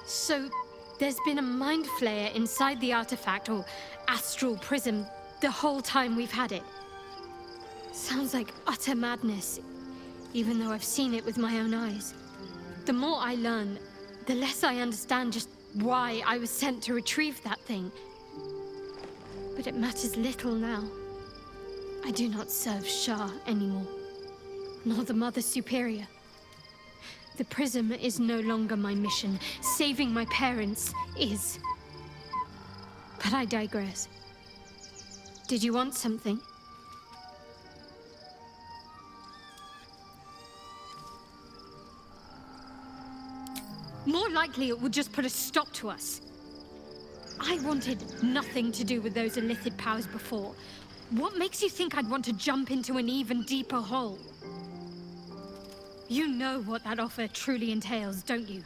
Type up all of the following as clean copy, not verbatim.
So, there's been a mind flayer inside the artifact, or astral prism, the whole time we've had it. Sounds like utter madness, even though I've seen it with my own eyes. The more I learn, the less I understand just why I was sent to retrieve that thing. But it matters little now. I do not serve Shah anymore, nor the Mother Superior. The prism is no longer my mission. Saving my parents is. But I digress. Did you want something? More likely it would just put a stop to us. I wanted nothing to do with those illicit powers before. What makes you think I'd want to jump into an even deeper hole? You know what that offer truly entails, don't you?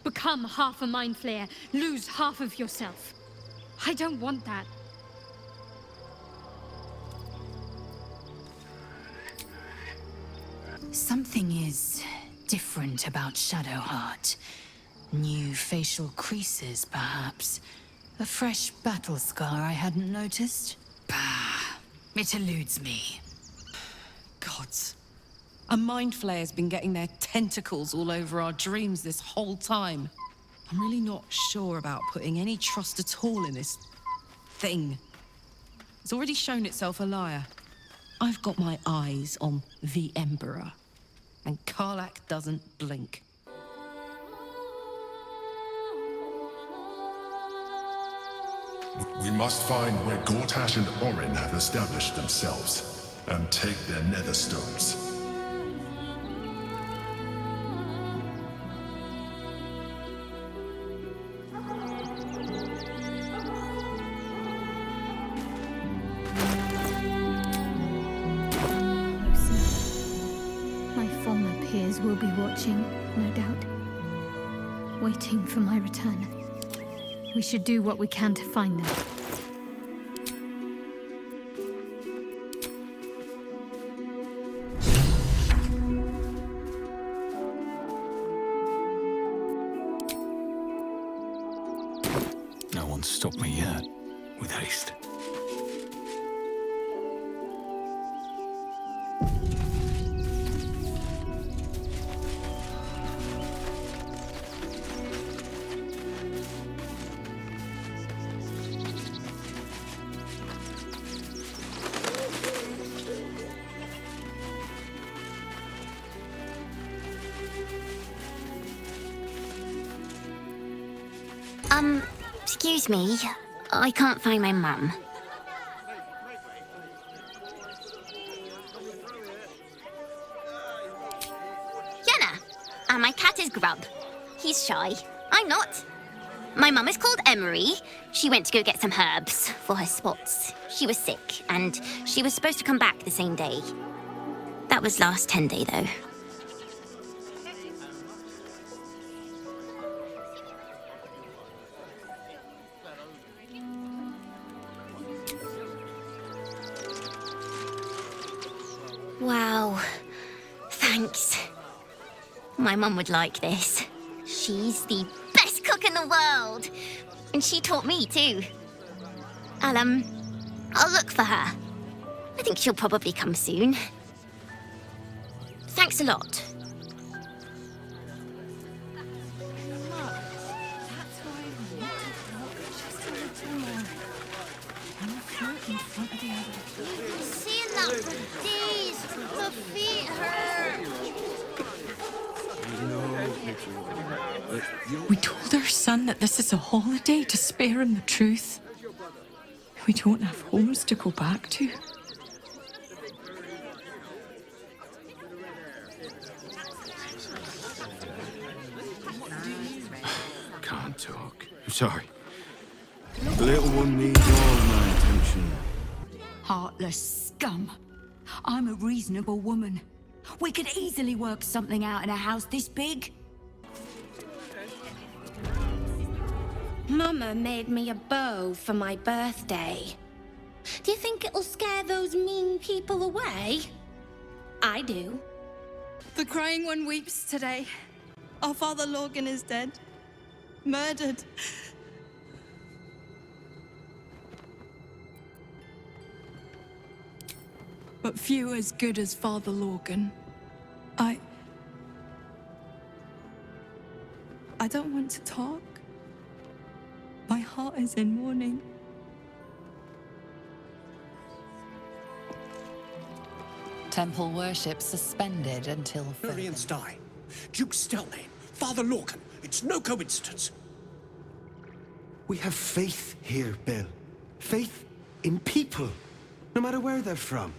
Become half a mind flayer, lose half of yourself. I don't want that. Something is different about Shadowheart. New facial creases, perhaps. A fresh battle scar I hadn't noticed. Bah, it eludes me. Gods. A mind flayer's been getting their tentacles all over our dreams this whole time. I'm really not sure about putting any trust at all in this thing. It's already shown itself a liar. I've got my eyes on the Emperor, and Karlach doesn't blink. We must find where Gortash and Orin have established themselves, and take their nether stones. My former peers will be watching, no doubt. Waiting for my return. We should do what we can to find them. No one's stopped me yet, with haste. Excuse me. I can't find my mum. Yenna! And my cat is Grub. He's shy. I'm not. My mum is called Emery. She went to go get some herbs for her spots. She was sick, and she was supposed to come back the same day. That was last 10-day, though. Wow. Thanks. My mum would like this. She's the best cook in the world. And she taught me too. I'll look for her. I think she'll probably come soon. Thanks a lot. Seeing that for days. My feet hurt. We told our son that this is a holiday to spare him the truth. We don't have homes to go back to. Can't talk. I'm sorry. The little one needs all my attention. Heartless scum. I'm a reasonable woman. We could easily work something out in a house this big. Mama made me a bow for my birthday. Do you think it'll scare those mean people away? I do. The crying one weeps today. Our father Logan is dead. Murdered. But few as good as Father Lorgan. I don't want to talk. My heart is in mourning. Temple worship suspended until further. Variants die. Duke Stelmane, Father Lorcan. It's no coincidence. We have faith here, Bill. Faith in people, no matter where they're from.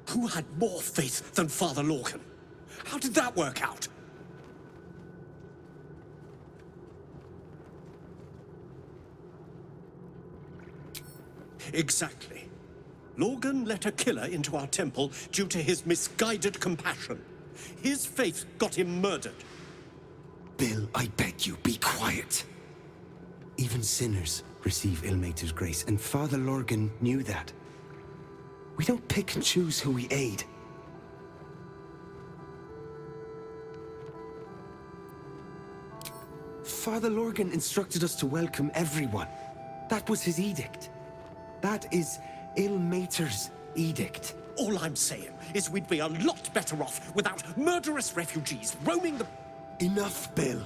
Who had more faith than Father Lorcan? How did that work out? Exactly. Lorgan let a killer into our temple due to his misguided compassion. His faith got him murdered. Bill, I beg you, be quiet. Even sinners receive Ilmater's grace, and Father Lorgan knew that. We don't pick and choose who we aid. Father Lorgan instructed us to welcome everyone. That was his edict. That is Ilmater's edict. All I'm saying is we'd be a lot better off without murderous refugees roaming the... Enough, Bill.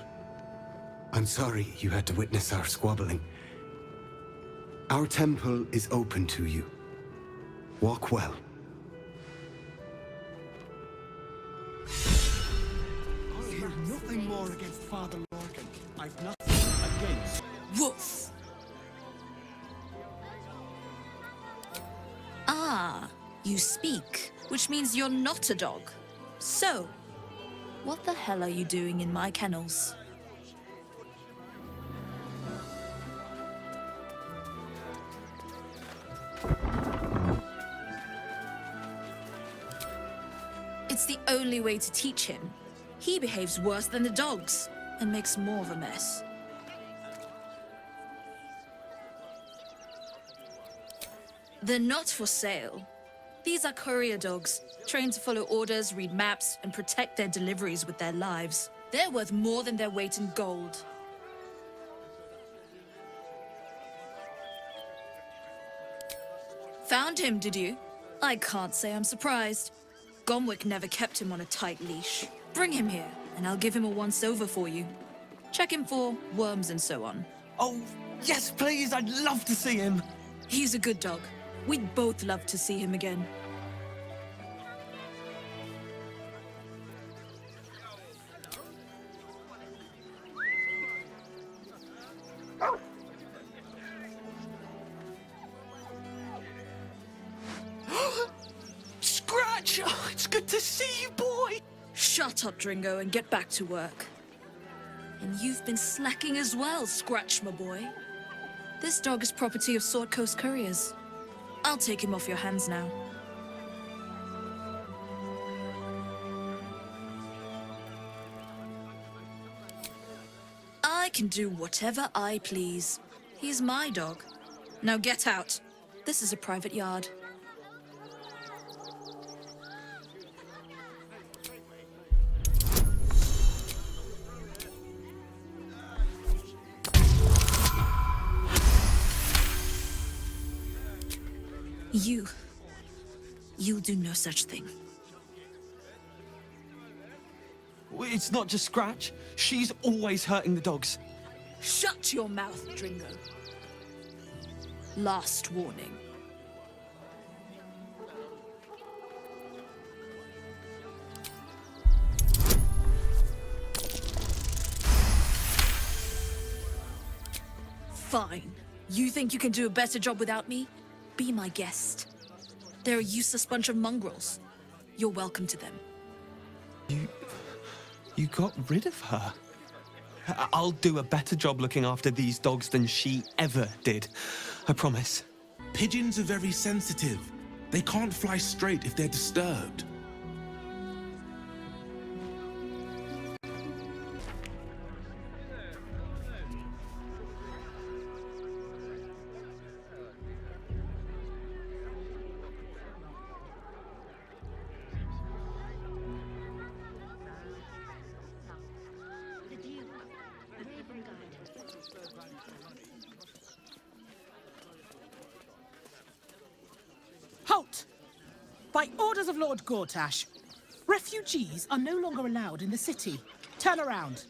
I'm sorry you had to witness our squabbling. Our temple is open to you. Walk well. I hear nothing more against Father Lorcan. I've nothing against... Woof! Ah, you speak, which means you're not a dog. So, what the hell are you doing in my kennels? It's the only way to teach him. He behaves worse than the dogs, and makes more of a mess. They're not for sale. These are courier dogs, trained to follow orders, read maps, and protect their deliveries with their lives. They're worth more than their weight in gold. Found him, did you? I can't say I'm surprised. Gomwick never kept him on a tight leash. Bring him here, and I'll give him a once-over for you. Check him for worms and so on. Oh, yes, please, I'd love to see him. He's a good dog. We'd both love to see him again. Scratch! Oh, it's good to see you, boy! Shut up, Dringo, and get back to work. And you've been slacking as well, Scratch, my boy. This dog is property of Sword Coast Couriers. I'll take him off your hands now. I can do whatever I please. He's my dog. Now get out. This is a private yard. You'll do no such thing. It's not just Scratch. She's always hurting the dogs. Shut your mouth, Dringo. Last warning. Fine. You think you can do a better job without me? Be my guest. They're a useless bunch of mongrels. You're welcome to them. You got rid of her? I'll do a better job looking after these dogs than she ever did. I promise. Pigeons are very sensitive. They can't fly straight if they're disturbed. By orders of Lord Gortash, refugees are no longer allowed in the city. Turn around.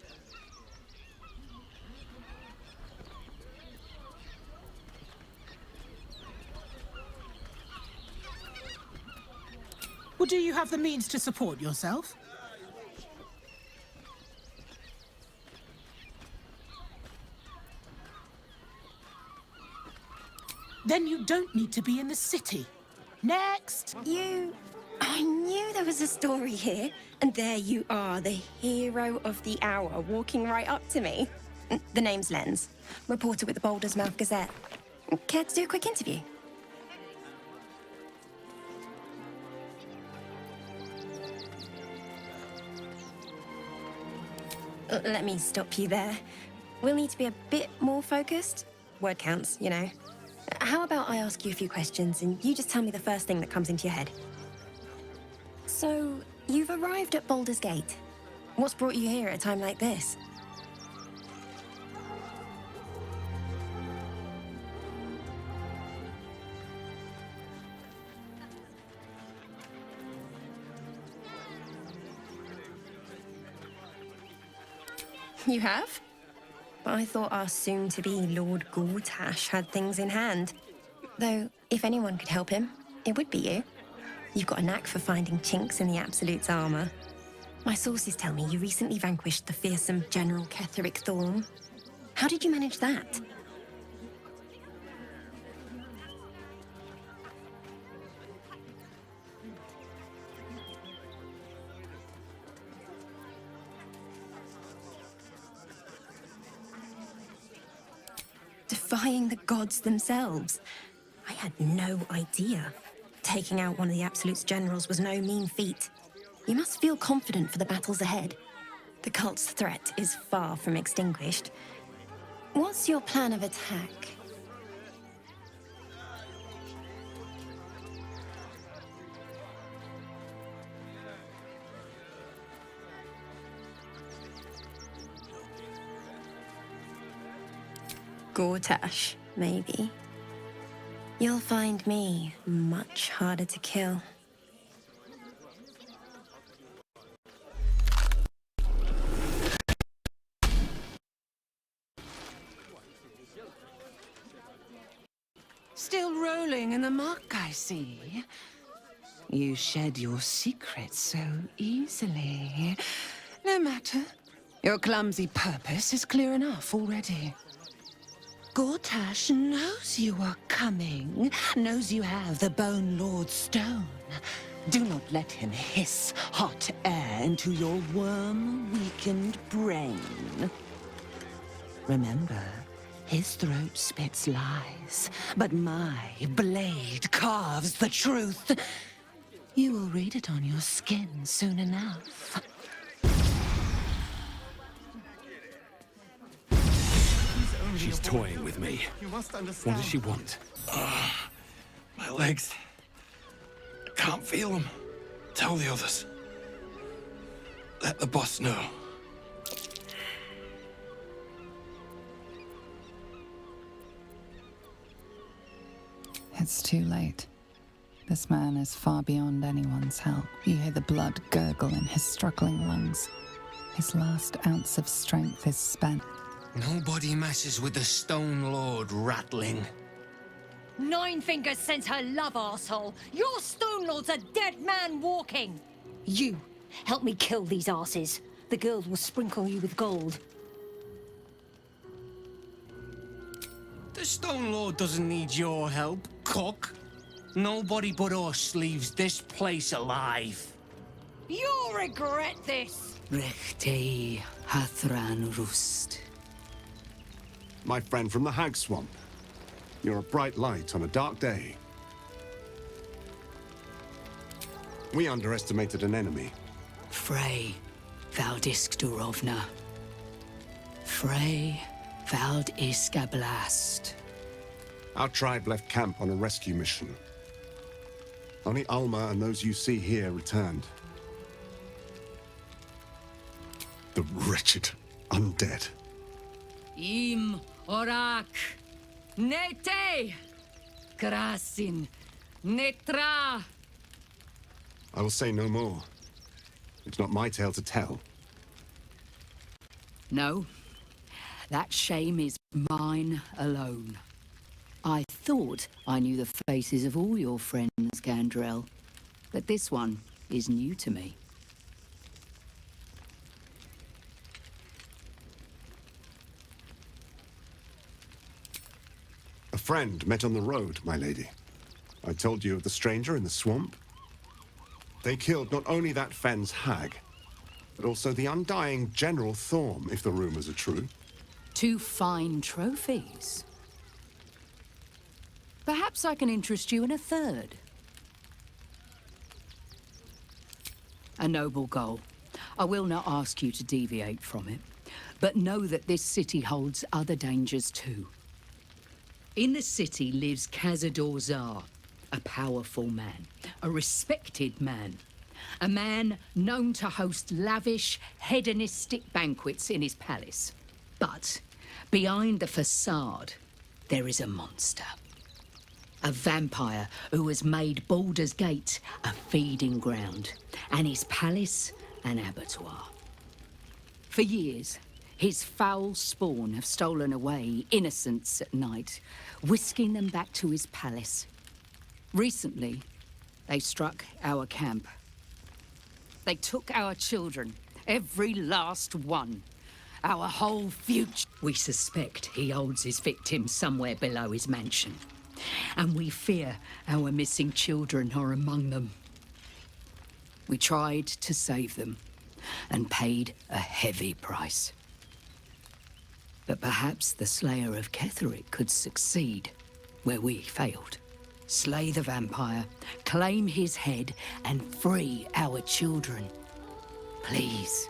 Well, do you have the means to support yourself? Then you don't need to be in the city. Next! I knew there was a story here, and there you are, the hero of the hour, walking right up to me. The name's Lens, reporter with the Baldur's Mouth Gazette. Care to do a quick interview? Let me stop you there. We'll need to be a bit more focused. Word counts, you know. How about I ask you a few questions and you just tell me the first thing that comes into your head? So, you've arrived at Baldur's Gate. What's brought you here at a time like this? You have? But I thought our soon-to-be Lord Gortash had things in hand. Though, if anyone could help him, it would be you. You've got a knack for finding chinks in the Absolute's armor. My sources tell me you recently vanquished the fearsome General Ketheric Thorm. How did you manage that? Defying the gods themselves. I had no idea. Taking out one of the Absolute's generals was no mean feat. You must feel confident for the battles ahead. The cult's threat is far from extinguished. What's your plan of attack? Gortash, maybe. You'll find me much harder to kill. Still rolling in the muck, I see. You shed your secrets so easily. No matter. Your clumsy purpose is clear enough already. Gortash knows you are coming, knows you have the Bone Lord Stone. Do not let him hiss hot air into your worm-weakened brain. Remember, his throat spits lies, but my blade carves the truth. You will read it on your skin soon enough. She's toying with me. What does she want? My legs. I can't feel them. Tell the others. Let the boss know. It's too late. This man is far beyond anyone's help. You hear the blood gurgle in his struggling lungs. His last ounce of strength is spent. Nobody messes with the Stone Lord, ratling. Nine Fingers sends her love, arsehole. Your Stone Lord's a dead man walking. You, help me kill these arses. The girls will sprinkle you with gold. The Stone Lord doesn't need your help, cook. Nobody but us leaves this place alive. You'll regret this. Rechtei Hathran Rust. My friend from the Hag Swamp. You're a bright light on a dark day. We underestimated an enemy. Frey Valdiskdurovna. Frey Valdiskablast. Our tribe left camp on a rescue mission. Only Alma and those you see here returned. The wretched undead. Im Orak. Nete. Krasin. Netra. I will say no more. It's not my tale to tell. No. That shame is mine alone. I thought I knew the faces of all your friends, Gandrel, but this one is new to me. A friend met on the road, my lady. I told you of the stranger in the swamp. They killed not only that fen's hag, but also the undying General Thorm, if the rumors are true. 2 fine trophies. Perhaps I can interest you in a third. A noble goal. I will not ask you to deviate from it, but know that this city holds other dangers too. In the city lives Cazador Zar, a powerful man, a respected man. A man known to host lavish, hedonistic banquets in his palace. But behind the facade, there is a monster. A vampire who has made Baldur's Gate a feeding ground, and his palace an abattoir. For years, his foul spawn have stolen away innocents at night, whisking them back to his palace. Recently, they struck our camp. They took our children, every last one. Our whole future. We suspect he holds his victims somewhere below his mansion. And we fear our missing children are among them. We tried to save them and paid a heavy price. But perhaps the Slayer of Ketheric could succeed where we failed. Slay the vampire, claim his head, and free our children. Please.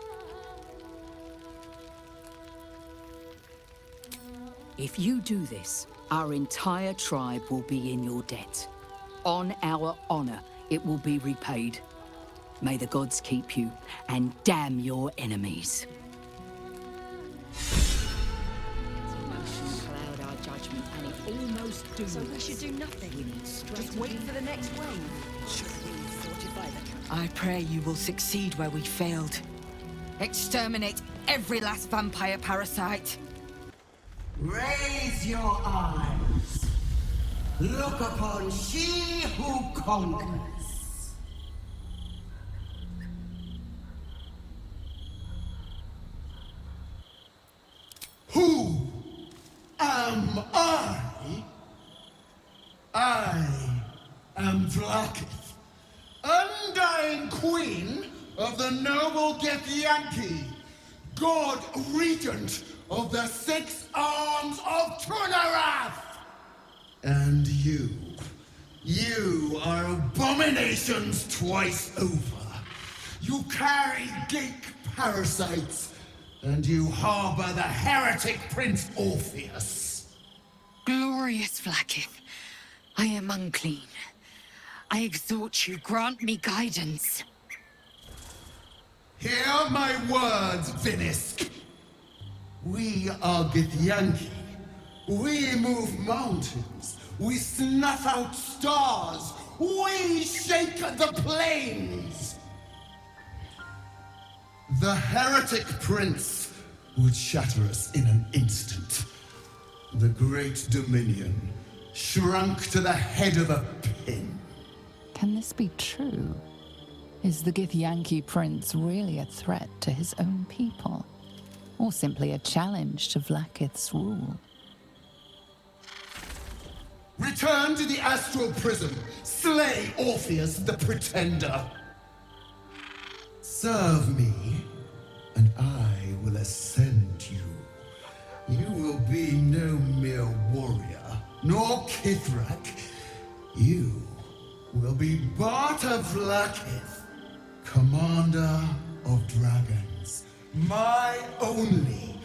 If you do this, our entire tribe will be in your debt. On our honor, it will be repaid. May the gods keep you, and damn your enemies. Cloud our judgment, and it almost doomed. So we should do nothing. Just wait for the next wave. I pray you will succeed where we failed. Exterminate every last vampire parasite. Raise your eyes. Look upon she who conquers. Who am I? I am Vlaakith, undying queen of the noble Githyanki, god regent of the 6 arms of Tunnarath! And you are abominations twice over. You carry geek parasites, and you harbor the heretic Prince Orpheus. Glorious Vlaakith, I am unclean. I exhort you, grant me guidance. Hear my words, Vinisk. We are Githyanki. We move mountains. We snuff out stars. We shake the plains. The heretic prince would shatter us in an instant. The great dominion shrunk to the head of a pin. Can this be true? Is the Githyanki prince really a threat to his own people? Or simply a challenge to Vlaakith's rule? Return to the astral prism. Slay Orpheus the Pretender. Serve me, and I will ascend you. You will be no mere warrior, nor Kithrak. You will be Barta Vlaakith, commander of dragons. My only,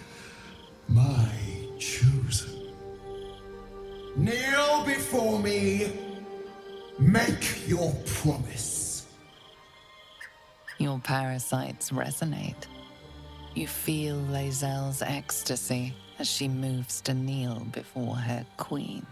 my chosen. Kneel before me. Make your promise. Your parasites resonate. You feel Lae'zel's ecstasy as she moves to kneel before her queen.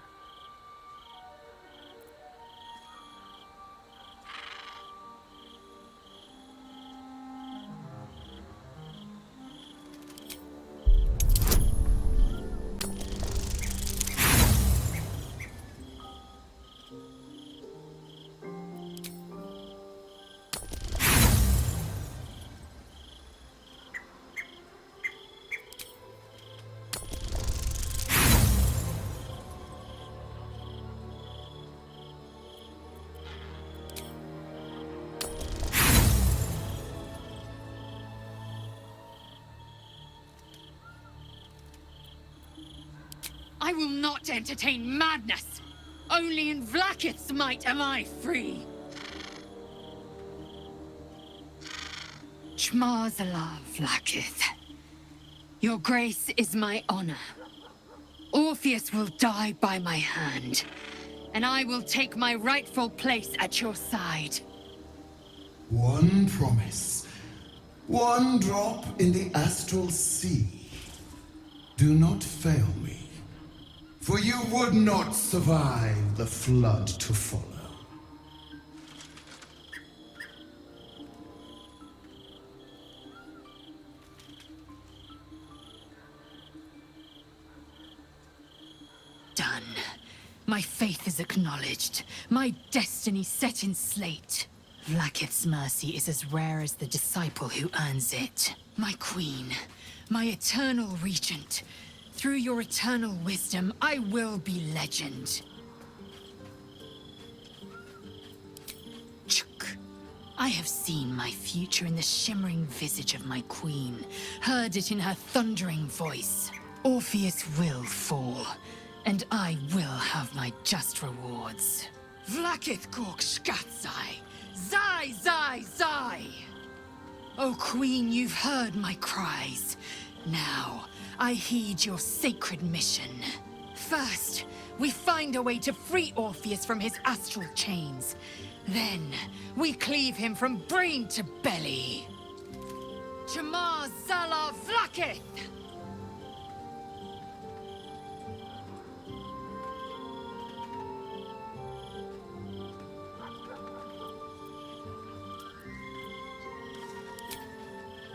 I will not entertain madness! Only in Vlaakith's might am I free! Chmarzala, Vlaakith. Your grace is my honor. Orpheus will die by my hand, and I will take my rightful place at your side. One promise. One drop in the astral sea. Do not fail me, for you would not survive the flood to follow. Done. My faith is acknowledged. My destiny set in slate. Vlaakith's mercy is as rare as the disciple who earns it. My queen, my eternal regent. Through your eternal wisdom, I will be legend. Chuk. I have seen my future in the shimmering visage of my queen, heard it in her thundering voice. Orpheus will fall, and I will have my just rewards. Vlaakith Kork Skatzai! Zai, Zai, Zai! O Queen, you've heard my cries. Now, I heed your sacred mission. First, we find a way to free Orpheus from his astral chains. Then, we cleave him from brain to belly. Chmarzala Vlaakith!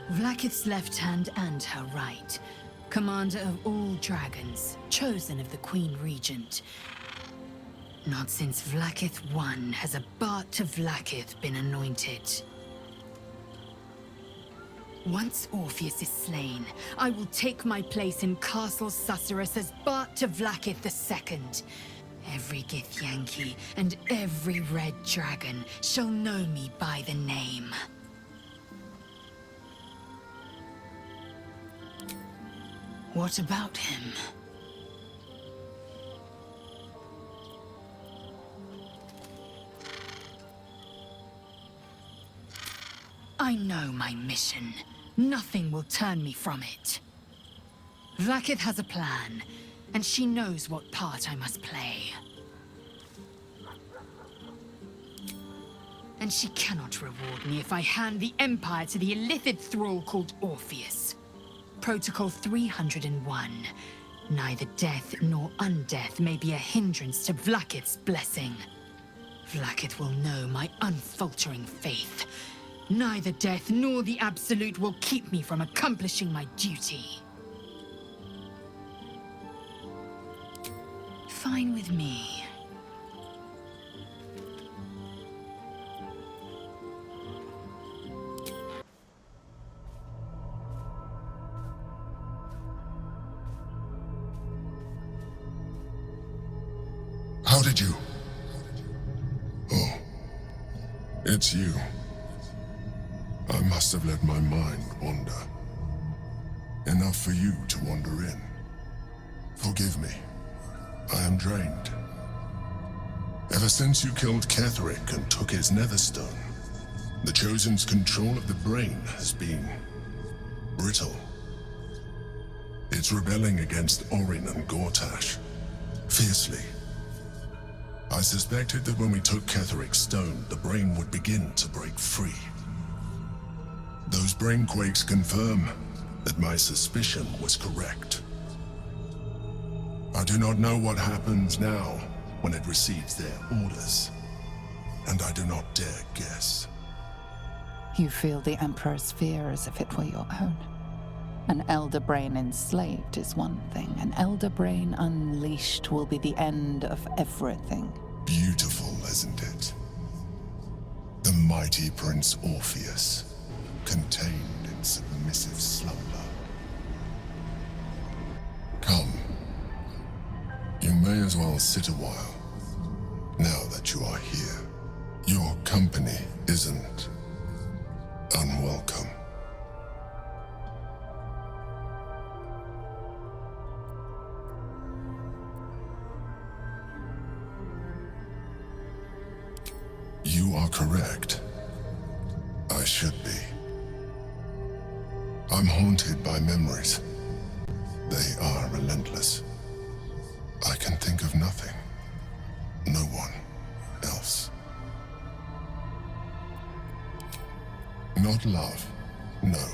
Vlaakith's left hand and her right. Commander of all dragons, chosen of the Queen Regent. Not since Vlaakith I has a Bart to Vlaakith been anointed. Once Orpheus is slain, I will take my place in Castle Susurrus as Bart to Vlaakith II. Every Githyanki and every red dragon shall know me by the name. What about him? I know my mission. Nothing will turn me from it. Vlaakith has a plan, and she knows what part I must play. And she cannot reward me if I hand the Empire to the illithid thrall called Orpheus. Protocol 301. Neither death nor undeath may be a hindrance to Vlaakith's blessing. Vlaakith will know my unfaltering faith. Neither death nor the Absolute will keep me from accomplishing my duty. Fine with me. How did you? Oh, it's you. I must have let my mind wander. Enough for you to wander in. Forgive me. I am drained. Ever since you killed Ketheric and took his netherstone, the Chosen's control of the brain has been brittle. It's rebelling against Orin and Gortash, fiercely. I suspected that when we took Ketheric's stone, the brain would begin to break free. Those brain quakes confirm that my suspicion was correct. I do not know what happens now when it receives their orders, and I do not dare guess. You feel the Emperor's fear as if it were your own. An elder brain enslaved is one thing. An elder brain unleashed will be the end of everything. Beautiful, isn't it? The mighty Prince Orpheus, contained in submissive slumber. Come. You may as well sit a while, now that you are here. Your company isn't unwelcome. You are correct. I should be. I'm haunted by memories. They are relentless. I can think of nothing. No one else. Not love, no.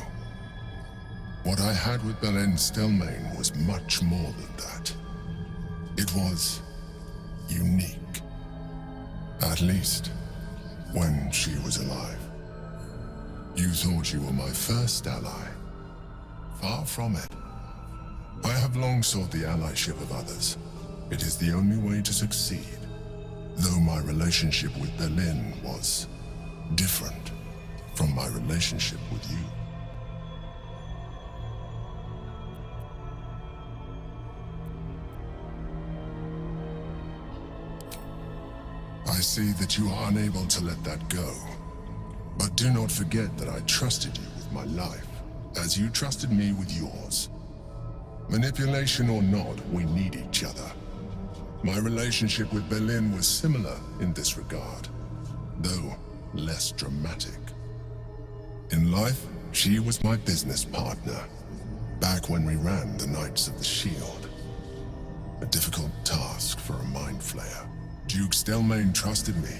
What I had with Belen Stelmane was much more than that. It was unique. At least, when she was alive. You thought you were my first ally. Far from it. I have long sought the allyship of others. It is the only way to succeed. Though my relationship with Belen was different from my relationship with you. I see that you are unable to let that go. But do not forget that I trusted you with my life, as you trusted me with yours. Manipulation or not, we need each other. My relationship with Belen was similar in this regard, though less dramatic. In life, she was my business partner, back when we ran the Knights of the Shield. A difficult task for a mind flayer. Duke Stelmane trusted me,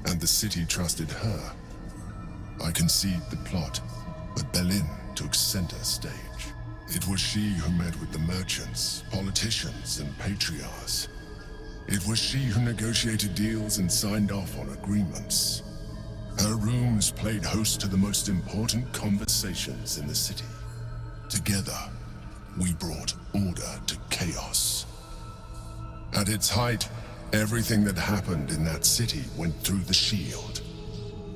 and the city trusted her. I conceived the plot, but Belen took center stage. It was she who met with the merchants, politicians, and patriarchs. It was she who negotiated deals and signed off on agreements. Her rooms played host to the most important conversations in the city. Together, we brought order to chaos. At its height, everything that happened in that city went through the shield.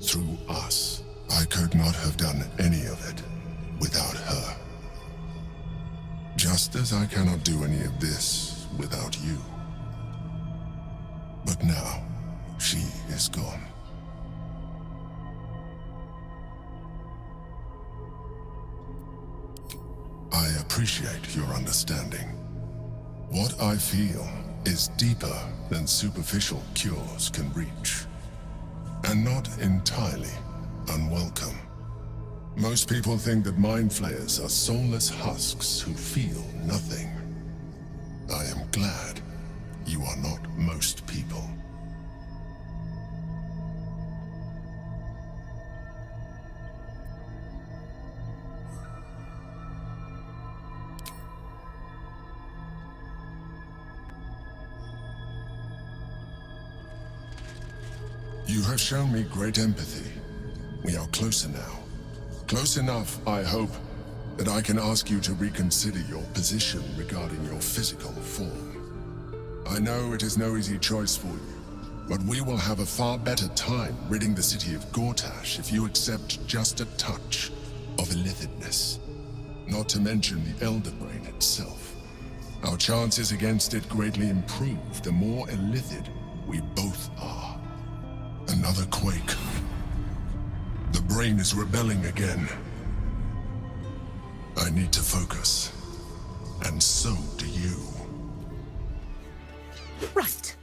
Through us. I could not have done any of it without her. Just as I cannot do any of this without you. But now, she is gone. I appreciate your understanding. What I feel is deeper than superficial cures can reach, and not entirely unwelcome. Most people think that mind flayers are soulless husks who feel nothing. I am glad you are not most people. You have shown me great empathy. We are closer now. Close enough, I hope, that I can ask you to reconsider your position regarding your physical form. I know it is no easy choice for you, but we will have a far better time ridding the city of Gortash if you accept just a touch of illithidness. Not to mention the Elder Brain itself. Our chances against it greatly improve the more illithid we both are. Another quake. The brain is rebelling again. I need to focus. And so do you. Right.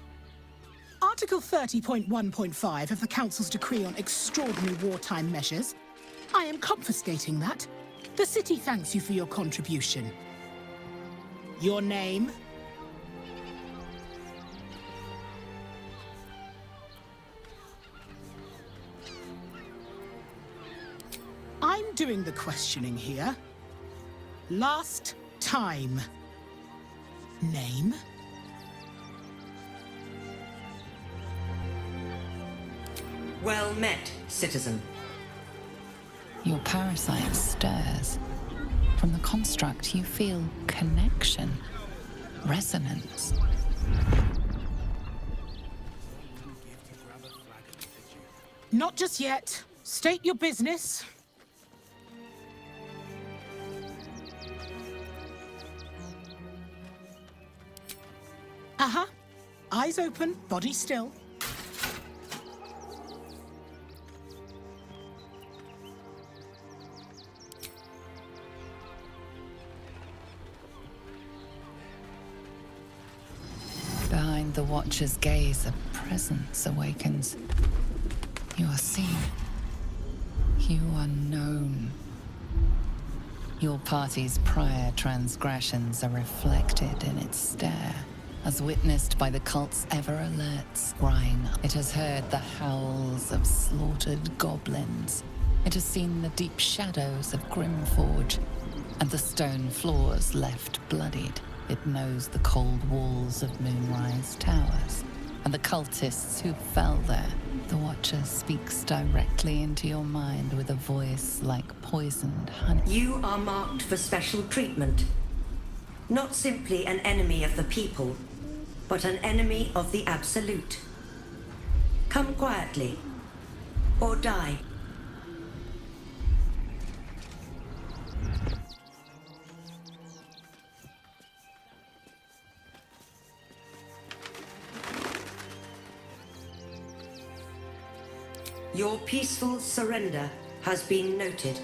Article 30.1.5 of the Council's Decree on Extraordinary Wartime Measures. I am confiscating that. The city thanks you for your contribution. Your name? I'm doing the questioning here. Last time. Name? Well met, citizen. Your parasite stirs. From the construct, you feel connection, resonance. Not just yet. State your business. Uh-huh. Eyes open, body still. Behind the Watcher's gaze, a presence awakens. You are seen. You are known. Your party's prior transgressions are reflected in its stare, as witnessed by the cult's ever-alert scrying. It has heard the howls of slaughtered goblins. It has seen the deep shadows of Grimforge, and the stone floors left bloodied. It knows the cold walls of Moonrise Towers, and the cultists who fell there. The Watcher speaks directly into your mind with a voice like poisoned honey. You are marked for special treatment. Not simply an enemy of the people, but an enemy of the Absolute. Come quietly, or die. Your peaceful surrender has been noted.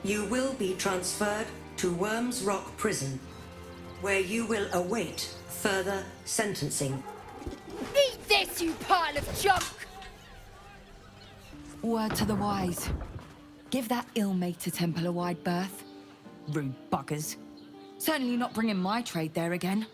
You will be transferred to Worm's Rock Prison, where you will await further sentencing. Eat this, you pile of junk! Word to the wise. Give that ill-mated temple a wide berth. Rude buggers. Certainly not bringing my trade there again.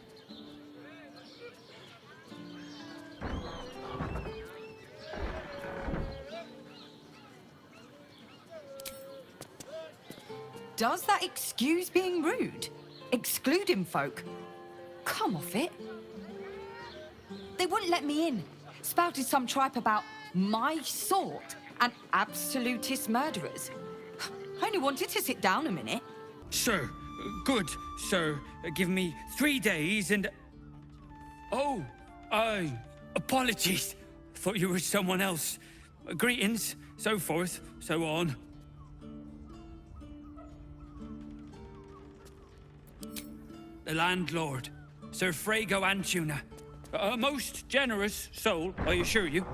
Does that excuse being rude? Excluding folk? Come off it. They wouldn't let me in. Spouted some tripe about my sort and absolutist murderers. I only wanted to sit down a minute. Sir, good, sir. Give me 3 days and... Oh, apologies. Thought you were someone else. Greetings, so forth, so on. The landlord, Sir Frago Antuna. A most generous soul, I assure you.